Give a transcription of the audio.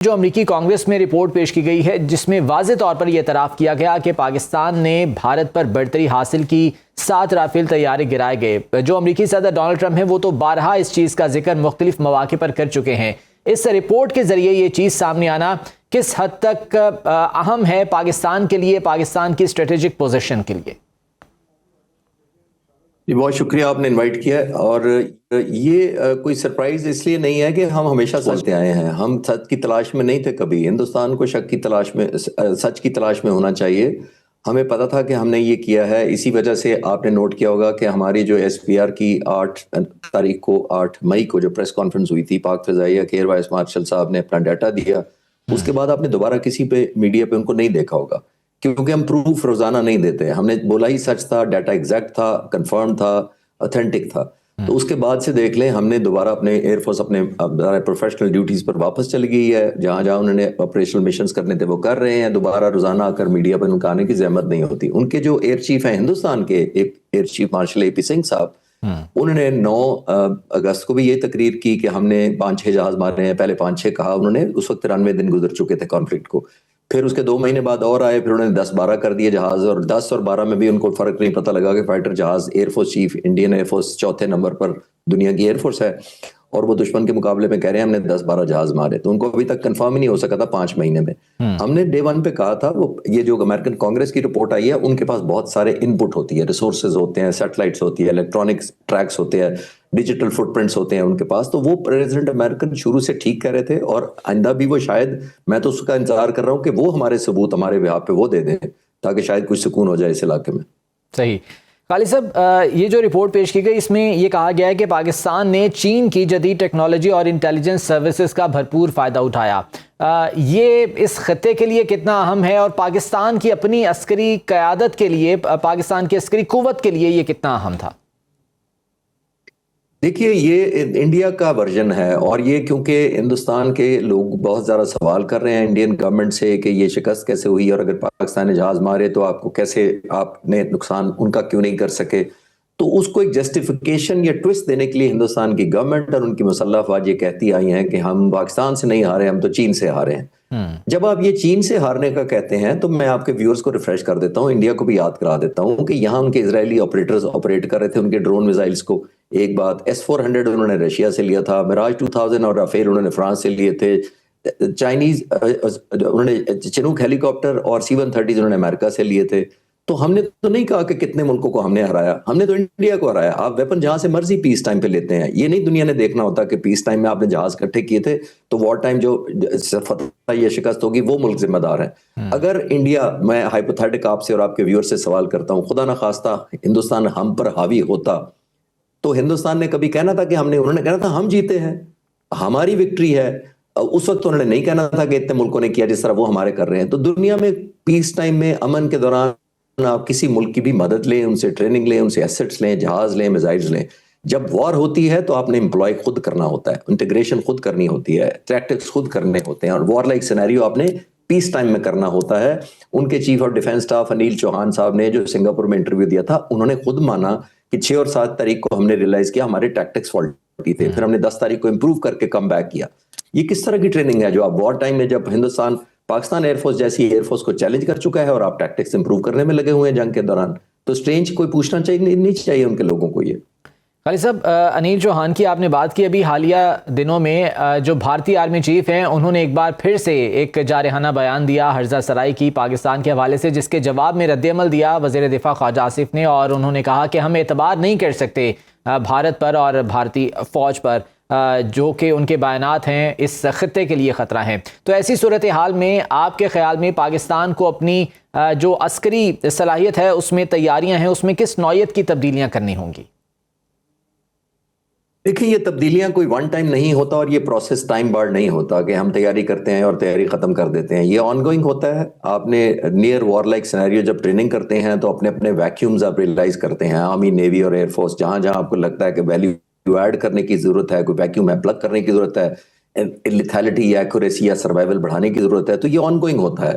جو امریکی کانگریس میں رپورٹ پیش کی گئی ہے جس میں واضح طور پر یہ اعتراف کیا گیا کہ پاکستان نے بھارت پر برتری حاصل کی، 7 رافیل طیارے گرائے گئے۔ جو امریکی صدر ڈونلڈ ٹرمپ ہیں وہ تو بارہا اس چیز کا ذکر مختلف مواقع پر کر چکے ہیں۔ اس رپورٹ کے ذریعے یہ چیز سامنے آنا کس حد تک اہم ہے پاکستان کے لیے، پاکستان کی اسٹریٹجک پوزیشن کے لیے؟ بہت شکریہ آپ نے انوائٹ کیا، اور یہ کوئی سرپرائز اس لیے نہیں ہے کہ ہم ہمیشہ سچتے آئے ہیں۔ ہم سچ کی تلاش میں نہیں تھے کبھی، ہندوستان کو سچ کی تلاش میں ہونا چاہیے۔ ہمیں پتا تھا کہ ہم نے یہ کیا ہے، اسی وجہ سے آپ نے نوٹ کیا ہوگا کہ ہماری جو ایس پی آر کی 8 مئی کو جو پریس کانفرنس ہوئی تھی، پاک فضائیہ کے ایئر وائس مارشل صاحب نے اپنا ڈیٹا دیا، اس کے بعد آپ نے دوبارہ کسی پہ میڈیا پہ ان کو نہیں دیکھا ہوگا، کیونکہ ہم پروف روزانہ نہیں دیتے۔ ہم نے بولا ہی سچ تھا، ڈیٹا ایگزیکٹ تھا، کنفرم تھا، اتھینٹک تھا۔ تو اس کے بعد سے دیکھ لیں، ہم نے دوبارہ اپنے ایئر فورس اپنے پروفیشنل ڈیوٹیز پر واپس چلی گئی ہے، جہاں جہاں انہوں نے آپریشنل مشنز کرنے تھے وہ کر رہے ہیں۔ دوبارہ روزانہ آ کر میڈیا پر ان کا آنے کی زحمت نہیں ہوتی۔ ان کے جو ایئر چیف ہیں ہندوستان کے، ایئر چیف مارشل اے پی سنگھ صاحب، انہوں نے 9 اگست کو بھی یہ تقریر کی کہ ہم نے 5-6 جہاز مارے ہیں۔ پہلے 5-6 کہا انہوں نے، اس وقت 93 دن گزر چکے تھے کانفلکٹ کو۔ پھر اس کے 2 مہینے بعد اور آئے، پھر انہوں نے 10-12 کر دیے جہاز، اور 10 اور 12 میں بھی ان کو فرق نہیں پتہ لگا کہ فائٹر جہاز air force chief Indian air force 4تھے نمبر پر دنیا کی ایئر فورس ہے، اور وہ دشمن کے مقابلے میں کہہ رہے ہیں ہم نے 10-12 جہاز مارے۔ تو ان کو ابھی تک کنفرم ہی نہیں ہو سکا تھا 5 مہینے میں۔ ہم نے ڈے 1 پہ کہا تھا، وہ یہ جو امریکن کانگریس کی رپورٹ آئی ہے، ان کے پاس بہت سارے ان پٹ ہوتی ہے، ریسورسز ہوتے ہیں، سیٹلائٹس ہوتی ہے، الیکٹرانکس ٹریکس ہوتے ہیں، ڈیجیٹل فٹ پرنٹس ہوتے ہیں ان کے پاس۔ تو وہ پریزیڈنٹ امریکن شروع سے ٹھیک کہہ رہے تھے، اور آئندہ بھی وہ شاید، میں تو اس کا انتظار کر رہا ہوں کہ وہ ہمارے ثبوت ہمارے بیہاف پہ وہ دے دیں، تاکہ شاید کچھ سکون ہو جائے اس علاقے میں۔ صحیح۔ خالد صاحب، یہ جو رپورٹ پیش کی گئی اس میں یہ کہا گیا ہے کہ پاکستان نے چین کی جدید ٹیکنالوجی اور انٹیلیجنس سروسز کا بھرپور فائدہ اٹھایا۔ یہ اس خطے کے لیے کتنا اہم ہے، اور پاکستان کی اپنی عسکری قیادت کے لیے، پاکستان کی عسکری قوت کے لیے یہ کتنا اہم تھا؟ دیکھیے، یہ انڈیا کا ورژن ہے، اور یہ کیونکہ ہندوستان کے لوگ بہت زیادہ سوال کر رہے ہیں انڈین گورنمنٹ سے کہ یہ شکست کیسے ہوئی، اور اگر پاکستان نے جہاز مارے تو آپ کو کیسے، آپ نے نقصان ان کا کیوں نہیں کر سکے۔ تو اس کو ایک جسٹیفیکیشن یا ٹوسٹ دینے کے لیے ہندوستان کی گورنمنٹ اور ان کی مسلح افواج یہ کہتی آئی ہیں کہ ہم پاکستان سے نہیں ہارے، ہم تو چین سے ہارے ہیں۔ جب آپ یہ چین سے ہارنے کا کہتے ہیں تو میں آپ کے ویورز کو ریفریش کر دیتا ہوں، انڈیا کو بھی یاد کرا دیتا ہوں کہ یہاں ان کے اسرائیلی آپریٹرز آپریٹ کر رہے تھے ان کے ڈرون میزائلز کو۔ ایک بات، S-400 انہوں نے رشیا سے لیا تھا، میراج 2000 اور رافیل انہوں نے فرانس سے لیے تھے، چائنیز انہوں نے چنوک ہیلی کاپٹر اور C-130 انہوں نے امریکہ سے لیے تھے۔ تو ہم نے تو نہیں کہا کہ کتنے ملکوں کو ہم نے ہرایا، ہم نے تو انڈیا کو ہرایا۔ آپ ویپن جہاں سے مرضی پیس ٹائم پہ لیتے ہیں، یہ نہیں دنیا نے دیکھنا ہوتا کہ پیس ٹائم میں آپ نے جہاز اکٹھے کیے تھے تو وار ٹائم جو فتح یا شکست ہوگی وہ ملک ذمہ دار ہے۔ اگر انڈیا، میں ہائپوتھیٹک آپ سے اور آپ کے ویور سے سوال کرتا ہوں، خدا نخواستہ ہندوستان ہم پر حاوی ہوتا تو ہندوستان نے کبھی کہنا تھا کہ انہوں نے کہنا تھا ہم جیتے ہیں، ہماری وکٹری ہے۔ اس وقت انہوں نے نہیں کہنا تھا کہ اتنے ملکوں نے کیا جس طرح وہ ہمارے کر رہے ہیں۔ تو دنیا میں پیس ٹائم میں، امن کے دوران، آپ کسی ملک کی بھی مدد لیں، ان سے ٹریننگ لیں، ان سے ایسٹس لیں، جہاز لیں، میزائلز لیں۔ جب وار ہوتی ہے تو آپ نے امپلائی خود کرنا ہوتا ہے، انٹیگریشن خود کرنی ہوتی ہے، ٹیکٹکس خود کرنے ہوتے ہیں، اور وار لائک سینیریو آپ نے پیس ٹائم میں کرنا ہوتا ہے۔ ان کے chief of defence staff Anil Chauhan صاحب نے جو سنگاپور میں انٹرویو دیا تھا، انہوں نے خود مانا کہ 6 اور 7 تاریخ کو ہم نے ریلائز کیا ہمارے ٹیکٹکس فالٹی تھے، پھر ہم نے 10 تاریخ کو امپروو کر کے کم بیک کیا۔ یہ کس طرح کی ٹریننگ ہے جو آپ وار ٹائم میں، جب ہندوستان پاکستان ایئر فورس جیسی ایئر فورس کو چیلنج کر چکا ہے اور آپ ٹیکٹکس امپروو کرنے میں لگے ہوئے ہیں جنگ کے دوران، تو سٹرینج کوئی پوچھنا چاہیے نہیں چاہیے ان کے لوگوں کو۔ یہ خالد صاحب، انیل چوہان کی آپ نے بات کی، ابھی حالیہ دنوں میں جو بھارتی آرمی چیف ہیں انہوں نے ایک بار پھر سے ایک جارحانہ بیان دیا ہرزہ سرائی کی پاکستان کے حوالے سے، جس کے جواب میں رد عمل دیا وزیر دفاع خواجہ آصف نے، اور انہوں نے کہا کہ ہم اعتبار نہیں کر سکتے بھارت پر اور بھارتی فوج پر، جو کہ ان کے بیانات ہیں اس خطے کے لیے خطرہ ہیں۔ تو ایسی صورتحال میں آپ کے خیال میں پاکستان کو اپنی جو عسکری صلاحیت ہے، اس میں تیاریاں ہیں، اس میں کس نوعیت کی تبدیلیاں کرنی ہوں گی؟ دیکھیں، یہ تبدیلیاں کوئی ون ٹائم نہیں ہوتا، اور یہ پروسیس ٹائم بار نہیں ہوتا کہ ہم تیاری کرتے ہیں اور تیاری ختم کر دیتے ہیں۔ یہ آن گوئنگ ہوتا ہے۔ آپ نے نیئر وار لائک سینیریو جب ٹریننگ کرتے ہیں تو اپنے اپنے ویکیومز آپ ریئلائز کرتے ہیں، آرمی، نیوی اور ایئر فورس، جہاں جہاں آپ کو لگتا ہے کہ ویلیو ایڈ کرنے کی ضرورت ہے، کوئی ویکیوم ہے پلگ کرنے کی ضرورت ہے، لیتھیلٹی یا ایکوریسی یا سروائیول بڑھانے کی ضرورت ہے، تو یہ آن گوئنگ ہوتا ہے۔